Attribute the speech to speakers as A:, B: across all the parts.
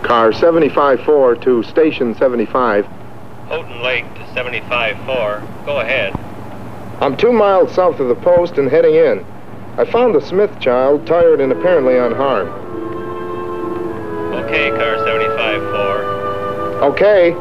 A: Car 75-4 to Station 75.
B: Houghton Lake to 75-4. Go ahead.
A: I'm 2 miles south of the post and heading in. I found the Smith child, tired and apparently unharmed.
B: Okay, car 75-4.
A: Okay.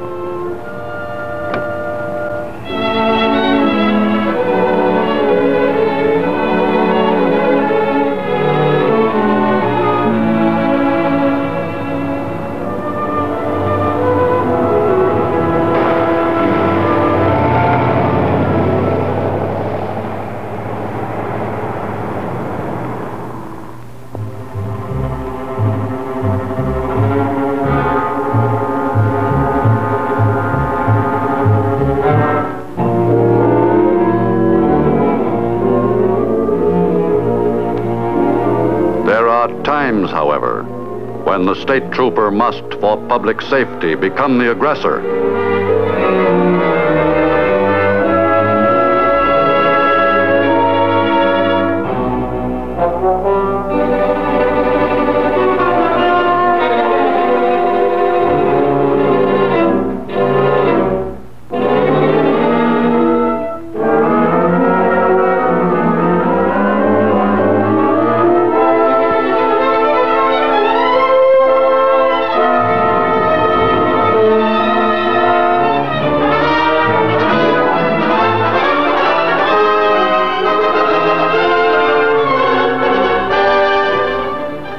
C: However, when the state trooper must, for public safety, become the aggressor.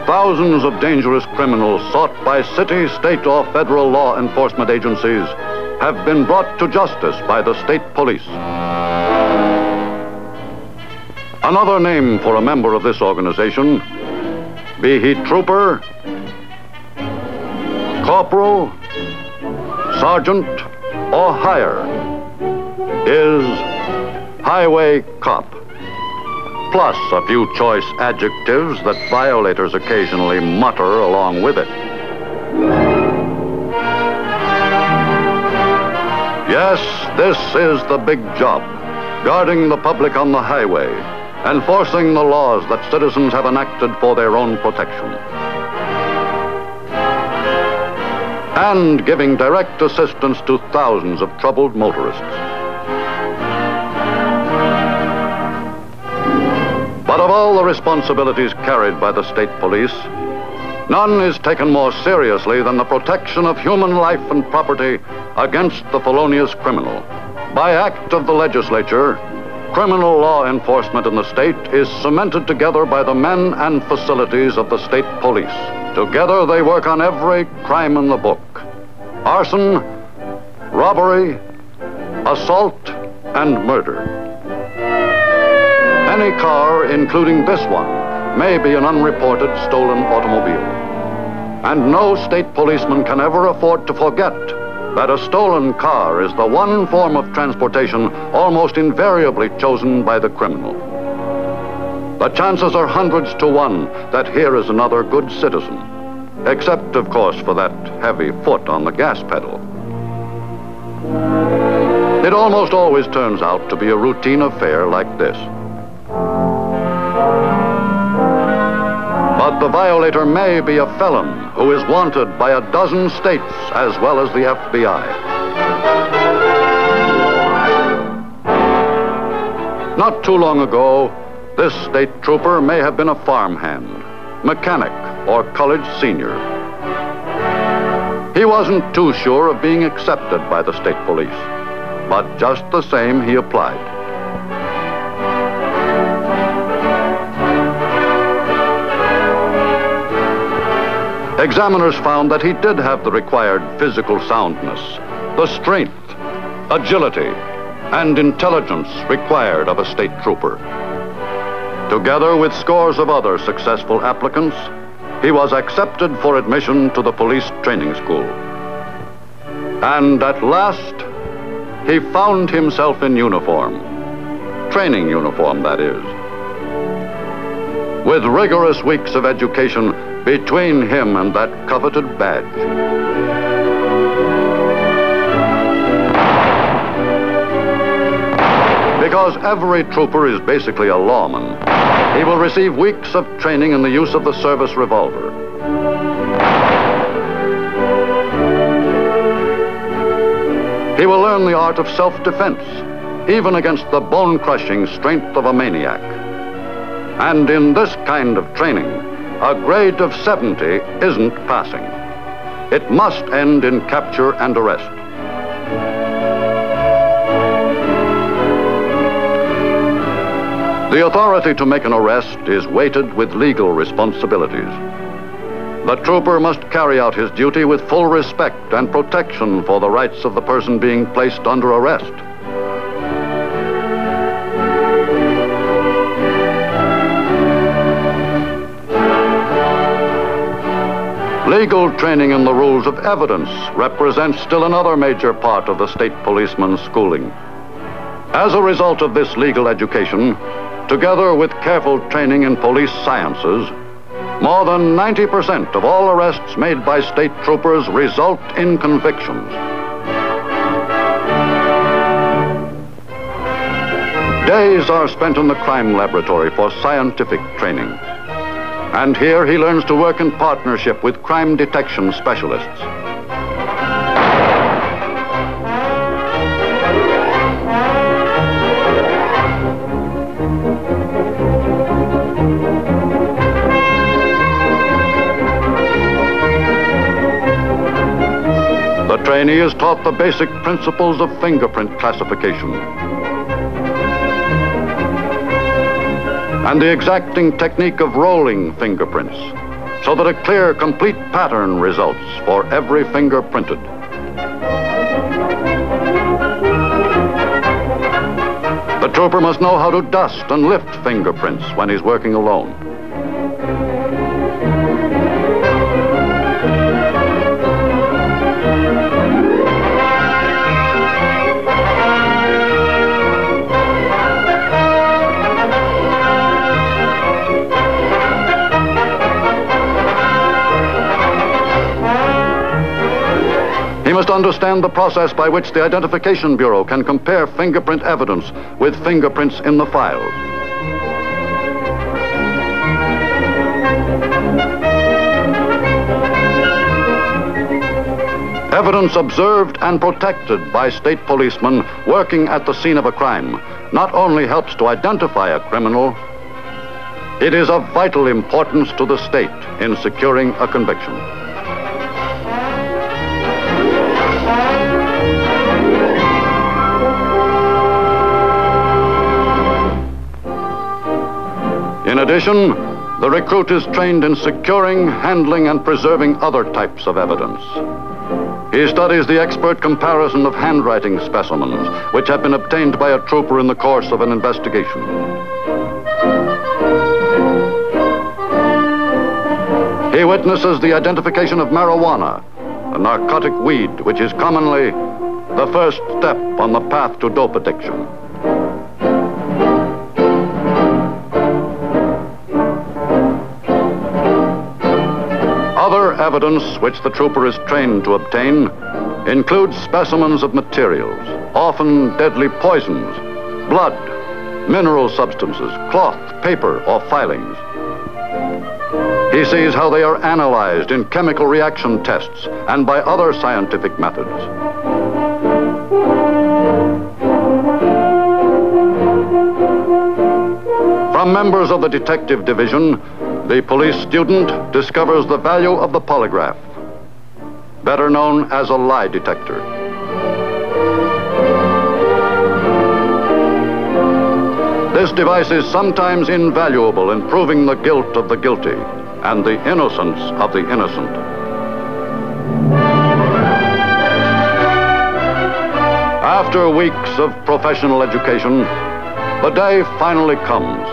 C: Thousands of dangerous criminals sought by city, state, or federal law enforcement agencies have been brought to justice by the state police. Another name for a member of this organization, be he trooper, corporal, sergeant, or higher, is highway cop. Plus a few choice adjectives that violators occasionally mutter along with it. Yes, this is the big job, guarding the public on the highway, enforcing the laws that citizens have enacted for their own protection, and giving direct assistance to thousands of troubled motorists. But of all the responsibilities carried by the state police, none is taken more seriously than the protection of human life and property against the felonious criminal. By act of the legislature, criminal law enforcement in the state is cemented together by the men and facilities of the state police. Together they work on every crime in the book: arson, robbery, assault, and murder. Any car, including this one, may be an unreported stolen automobile. And no state policeman can ever afford to forget that a stolen car is the one form of transportation almost invariably chosen by the criminal. The chances are hundreds to one that here is another good citizen, except, of course, for that heavy foot on the gas pedal. It almost always turns out to be a routine affair like this. But the violator may be a felon who is wanted by a dozen states as well as the FBI. Not too long ago, this state trooper may have been a farmhand, mechanic, or college senior. He wasn't too sure of being accepted by the state police, but just the same he applied. Examiners found that he did have the required physical soundness, the strength, agility, and intelligence required of a state trooper. Together with scores of other successful applicants, he was accepted for admission to the police training school. And at last, he found himself in uniform. Training uniform, that is. With rigorous weeks of education between him and that coveted badge. Because every trooper is basically a lawman, he will receive weeks of training in the use of the service revolver. He will learn the art of self-defense, even against the bone-crushing strength of a maniac. And in this kind of training, a grade of 70 isn't passing. It must end in capture and arrest. The authority to make an arrest is weighted with legal responsibilities. The trooper must carry out his duty with full respect and protection for the rights of the person being placed under arrest. Legal training in the rules of evidence represents still another major part of the state policeman's schooling. As a result of this legal education, together with careful training in police sciences, more than 90% of all arrests made by state troopers result in convictions. Days are spent in the crime laboratory for scientific training. And here he learns to work in partnership with crime detection specialists. The trainee is taught the basic principles of fingerprint classification and the exacting technique of rolling fingerprints so that a clear, complete pattern results for every finger printed. The trooper must know how to dust and lift fingerprints when he's working alone. He must understand the process by which the Identification Bureau can compare fingerprint evidence with fingerprints in the files. Evidence observed and protected by state policemen working at the scene of a crime not only helps to identify a criminal, it is of vital importance to the state in securing a conviction. In addition, the recruit is trained in securing, handling, and preserving other types of evidence. He studies the expert comparison of handwriting specimens, which have been obtained by a trooper in the course of an investigation. He witnesses the identification of marijuana, a narcotic weed which is commonly the first step on the path to dope addiction. Other evidence which the trooper is trained to obtain includes specimens of materials, often deadly poisons, blood, mineral substances, cloth, paper, or filings. He sees how they are analyzed in chemical reaction tests and by other scientific methods. From members of the detective division, the police student discovers the value of the polygraph, better known as a lie detector. This device is sometimes invaluable in proving the guilt of the guilty and the innocence of the innocent. After weeks of professional education, the day finally comes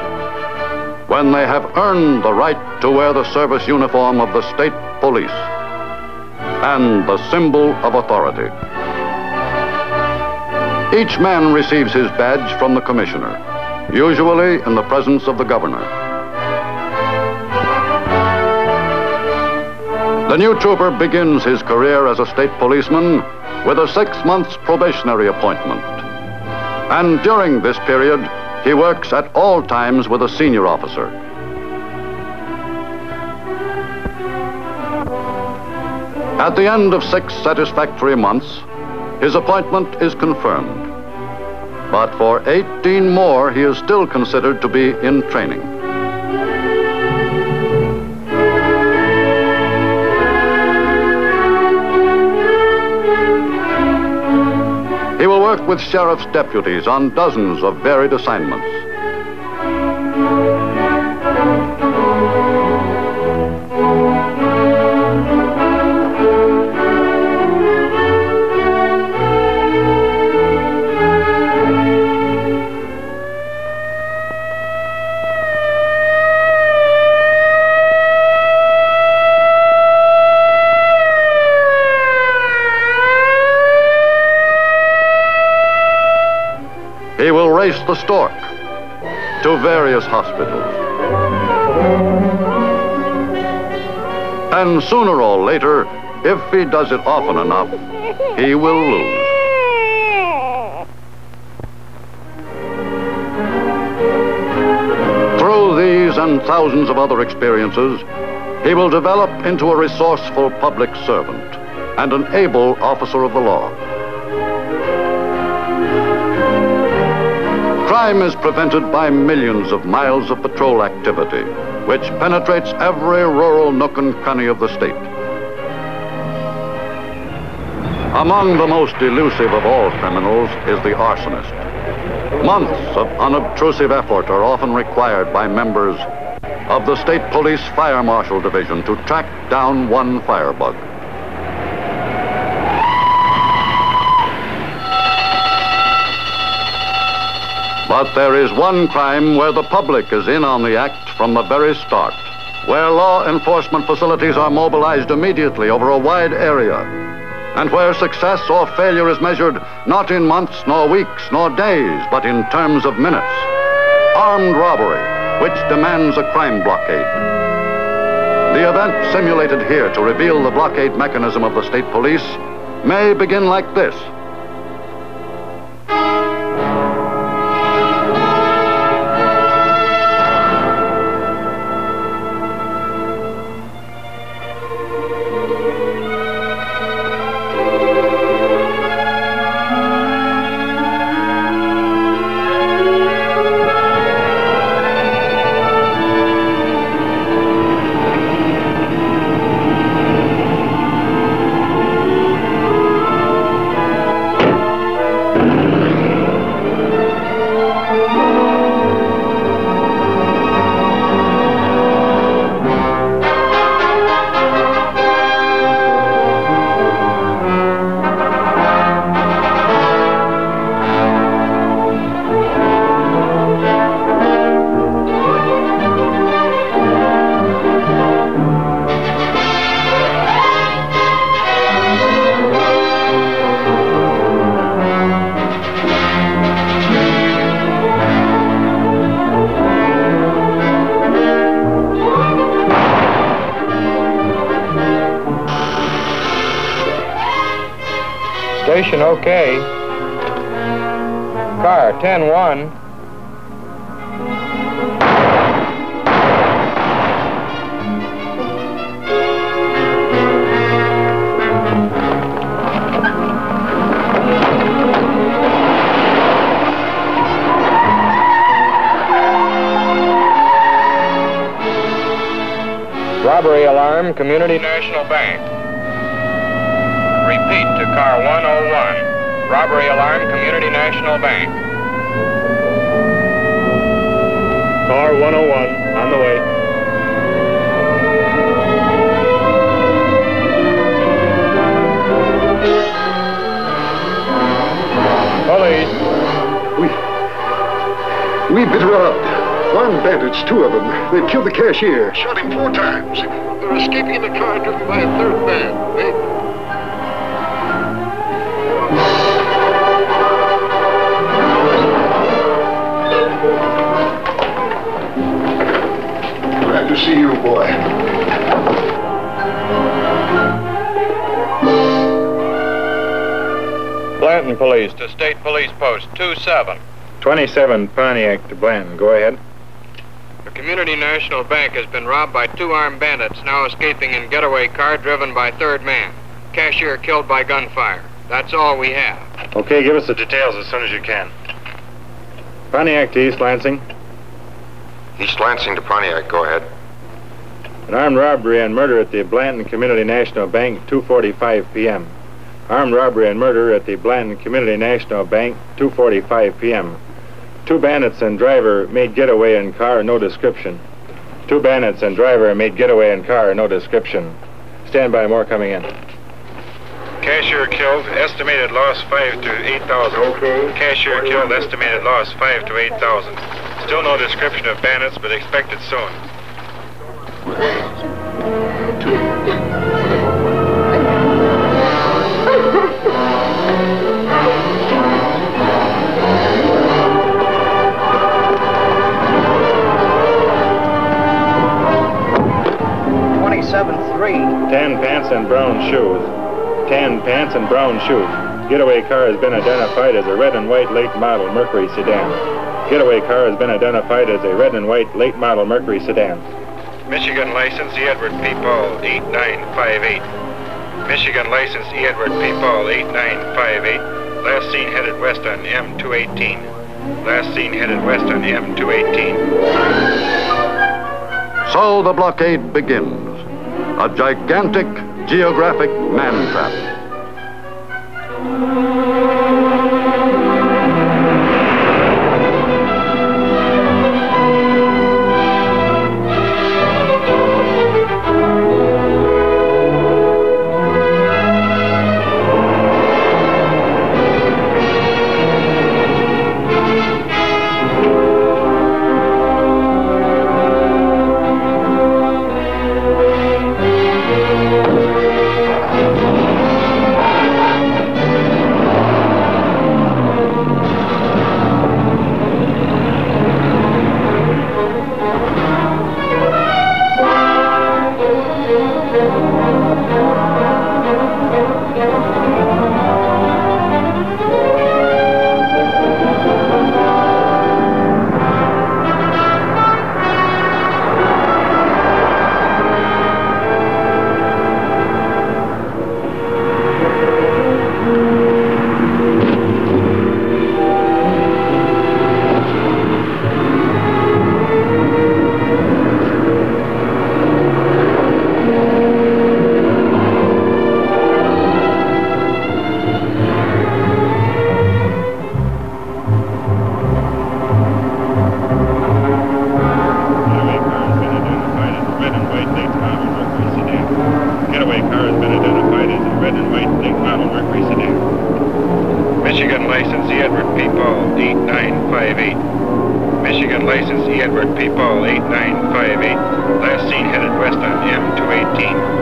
C: when they have earned the right to wear the service uniform of the state police and the symbol of authority. Each man receives his badge from the commissioner, usually in the presence of the governor. The new trooper begins his career as a state policeman with a 6 months probationary appointment. And during this period, he works at all times with a senior officer. At the end of 6 satisfactory months, his appointment is confirmed. But for 18 more, he is still considered to be in training. He will work with sheriff's deputies on dozens of varied assignments. He will race the stork to various hospitals. And sooner or later, if he does it often enough, he will lose. Through these and thousands of other experiences, he will develop into a resourceful public servant and an able officer of the law. Crime is prevented by millions of miles of patrol activity, which penetrates every rural nook and cranny of the state. Among the most elusive of all criminals is the arsonist. Months of unobtrusive effort are often required by members of the State Police Fire Marshal Division to track down one firebug. But there is one crime where the public is in on the act from the very start, where law enforcement facilities are mobilized immediately over a wide area, and where success or failure is measured not in months, nor weeks, nor days, but in terms of minutes. Armed robbery, which demands a crime blockade. The event simulated here to reveal the blockade mechanism of the state police may begin like this.
A: Station okay. Car 10-1. Robbery alarm, Community National Bank. Repeat to car 101. Robbery alarm, Community National Bank. Car 101, on the way. Police.
D: We've been robbed. Armed bandits, 2 of them. They've killed the cashier, shot him 4 times. They're escaping in the car driven by a 3rd man. Glad to see you, boy.
A: Blanton Police to State Police Post 27. 27 Pontiac to Blanton. Go ahead. The Community National Bank has been robbed by 2 armed bandits now escaping in getaway car driven by 3rd man. Cashier killed by gunfire. That's all we have.
E: Okay, give us the details as soon as you can. Pontiac to East Lansing.
A: East Lansing to Pontiac, go ahead.
E: An armed robbery and murder at the Blanton Community National Bank, 2:45 p.m. Armed robbery and murder at the Blanton Community National Bank, 2:45 p.m. 2 bandits and driver made getaway in car, no description. 2 bandits and driver made getaway in car, no description. Stand by, more coming in. Cashier killed, estimated loss 5 to 8,000.
D: Okay.
E: Cashier killed, estimated loss 5 to 8,000. Still no description of bandits, but expected soon. Tan pants and brown shoes. Tan pants and brown shoes. Getaway car has been identified as a red and white late model Mercury sedan. Getaway car has been identified as a red and white late model Mercury sedan. Michigan license E. Edward P. Paul 8958. Michigan license E. Edward P. Paul 8958. Last seen headed west on M218. Last seen headed west on M218.
C: So the blockade begins. A gigantic geographic man trap.
E: Michigan license E. Edward P. Paul 8958. Michigan license E. Edward P. Paul 8958. Last seen headed west on M218.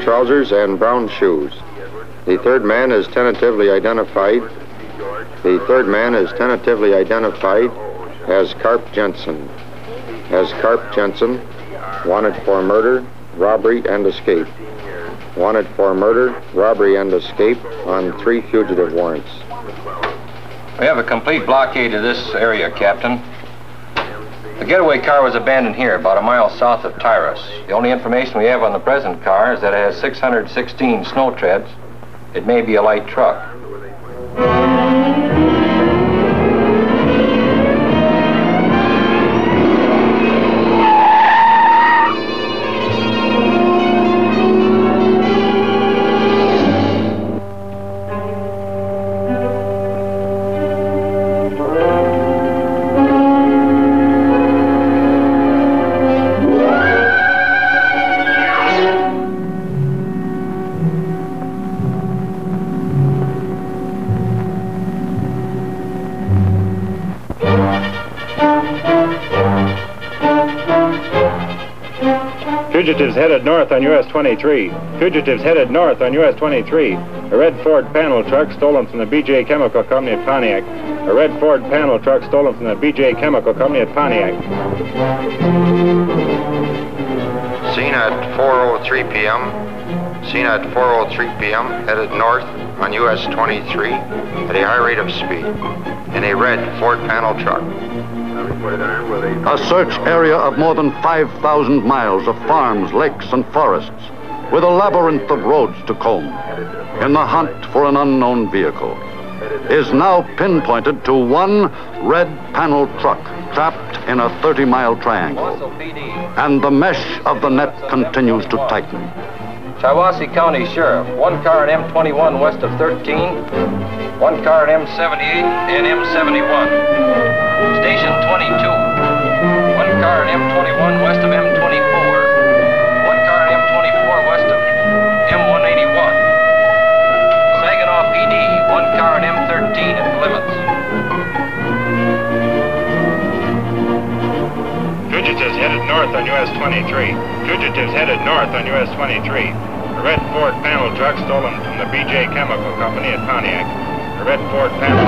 A: Trousers and brown shoes. The third man is tentatively identified. The third man is tentatively identified as Carp Jensen. As Carp Jensen, wanted for murder, robbery, and escape. Wanted for murder, robbery, and escape on 3 fugitive warrants.
F: We have a complete blockade of this area, Captain. The getaway car was abandoned here, about a mile south of Tyrus. The only information we have on the present car is that it has 616 snow treads. It may be a light truck.
E: Fugitives headed north on US 23. Fugitives headed north on US 23. A red Ford panel truck stolen from the BJ Chemical Company at Pontiac. A red Ford panel truck stolen from the BJ Chemical Company at Pontiac.
A: Seen at 4:03 p.m. Seen at 4:03 p.m. headed north on US 23 at a high rate of speed in a red Ford panel truck.
C: A search area of more than 5,000 miles of farms, lakes, and forests, with a labyrinth of roads to comb, in the hunt for an unknown vehicle, is now pinpointed to one red panel truck trapped in a 30-mile triangle. And the mesh of the net continues to tighten.
F: Shiawassee County Sheriff, one car at M21 west of 13, one car at M78 and M71. Station 22, one car at M21 west of M24, one car at M24 west of M181. Saginaw PD, one car at M13 at Plymouth.
E: Fugitives headed north on US 23. Fugitives headed north on US 23. A red Ford panel truck stolen from the BJ Chemical Company at Pontiac. A red Ford panel.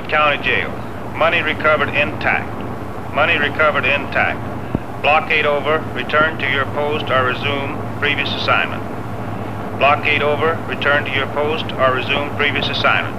E: County Jail. Money recovered intact. Money recovered intact. Blockade over. Return to your post or resume previous assignment. Blockade over. Return to your post or resume previous assignment.